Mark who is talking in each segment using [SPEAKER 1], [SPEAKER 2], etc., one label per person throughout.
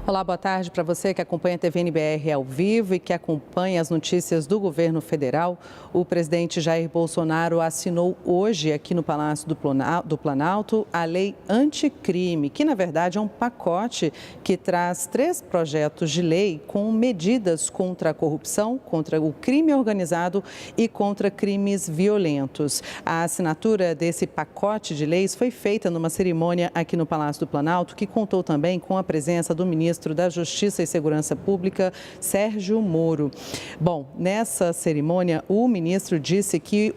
[SPEAKER 1] Olá, boa tarde para você que acompanha a TV NBR ao vivo e que acompanha as notícias do governo federal. O presidente Jair Bolsonaro assinou hoje aqui no Palácio do Planalto a Lei Anticrime, que na verdade é um pacote que traz 3 projetos de lei com medidas contra a corrupção, contra o crime organizado e contra crimes violentos. A assinatura desse pacote de leis foi feita numa cerimônia aqui no Palácio do Planalto, que contou também com a presença do ministro da Justiça e Segurança Pública, Sérgio Moro. Bom, nessa cerimônia, o ministro disse que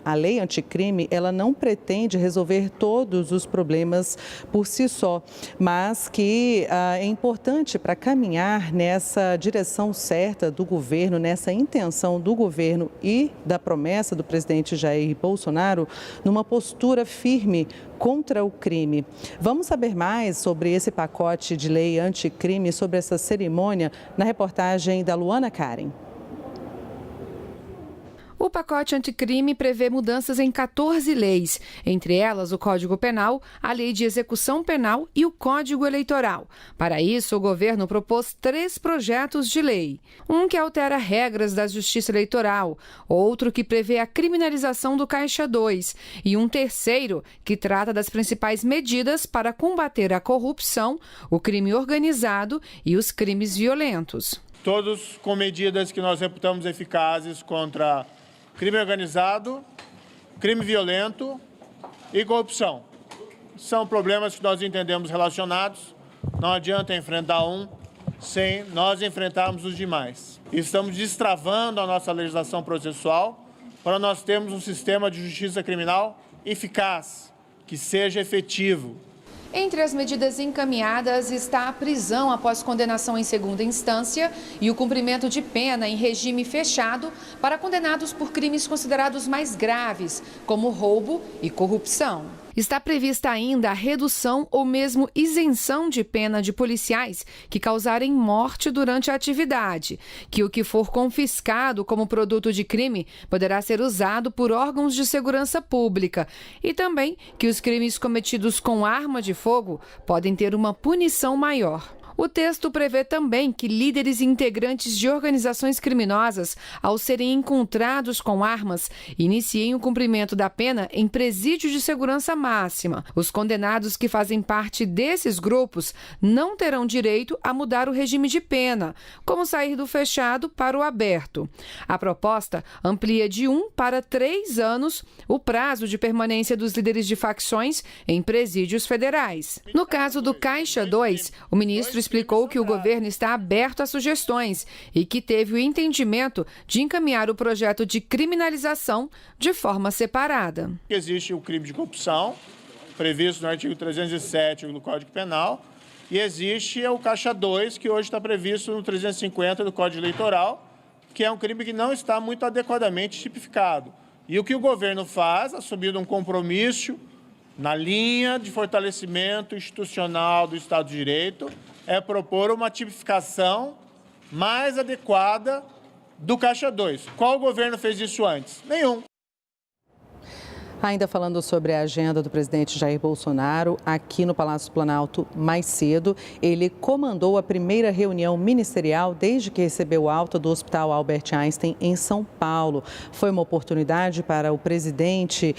[SPEAKER 1] a lei anticrime, ela não pretende resolver todos os problemas por si só, mas que é importante para caminhar nessa direção certa do governo, nessa intenção do governo e da promessa do presidente Jair Bolsonaro, numa postura firme contra o crime. Vamos saber mais sobre esse pacote de lei anticrime, sobre essa cerimônia, na reportagem da Luana Karen.
[SPEAKER 2] O pacote anticrime prevê mudanças em 14 leis, entre elas o Código Penal, a Lei de Execução Penal e o Código Eleitoral. Para isso, o governo propôs 3 projetos de lei. Um que altera regras da Justiça Eleitoral, outro que prevê a criminalização do Caixa 2 e um terceiro que trata das principais medidas para combater a corrupção, o crime organizado e os crimes violentos.
[SPEAKER 3] Todos com medidas que nós reputamos eficazes contra crime organizado, crime violento e corrupção. São problemas que nós entendemos relacionados. Não adianta enfrentar um sem nós enfrentarmos os demais. Estamos destravando a nossa legislação processual para nós termos um sistema de justiça criminal eficaz, que seja efetivo.
[SPEAKER 2] Entre as medidas encaminhadas está a prisão após condenação em segunda instância e o cumprimento de pena em regime fechado para condenados por crimes considerados mais graves, como roubo e corrupção. Está prevista ainda a redução ou mesmo isenção de pena de policiais que causarem morte durante a atividade, que o que for confiscado como produto de crime poderá ser usado por órgãos de segurança pública e também que os crimes cometidos com arma de fogo podem ter uma punição maior. O texto prevê também que líderes e integrantes de organizações criminosas, ao serem encontrados com armas, iniciem o cumprimento da pena em presídio de segurança máxima. Os condenados que fazem parte desses grupos não terão direito a mudar o regime de pena, como sair do fechado para o aberto. A proposta amplia de 1 para 3 anos o prazo de permanência dos líderes de facções em presídios federais. No caso do Caixa 2, o ministro explicou que o governo está aberto a sugestões e que teve o entendimento de encaminhar o projeto de criminalização de forma separada.
[SPEAKER 3] Existe o crime de corrupção, previsto no artigo 307 do Código Penal, e existe o Caixa 2, que hoje está previsto no 350 do Código Eleitoral, que é um crime que não está muito adequadamente tipificado. E o que o governo faz, assumindo um compromisso na linha de fortalecimento institucional do Estado de Direito, é propor uma tipificação mais adequada do Caixa 2. Qual governo fez isso antes? Nenhum.
[SPEAKER 1] Ainda falando sobre a agenda do presidente Jair Bolsonaro, aqui no Palácio do Planalto, mais cedo, ele comandou a primeira reunião ministerial desde que recebeu alta do Hospital Albert Einstein, em São Paulo. Foi uma oportunidade para o presidente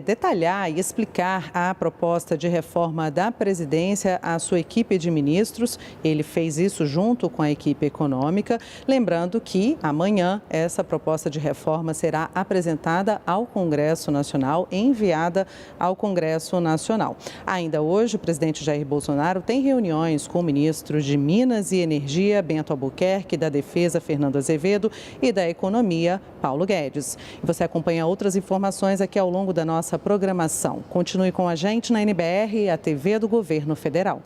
[SPEAKER 1] detalhar e explicar a proposta de reforma da presidência à sua equipe de ministros. Ele fez isso junto com a equipe econômica, lembrando que amanhã essa proposta de reforma será apresentada ao Congresso Nacional, enviada ao Congresso Nacional. Ainda hoje, o presidente Jair Bolsonaro tem reuniões com ministros de Minas e Energia, Bento Albuquerque, da Defesa, Fernando Azevedo, e da Economia, Paulo Guedes. E você acompanha outras informações aqui ao longo da nossa programação. Continue com a gente na NBR, a TV do Governo Federal.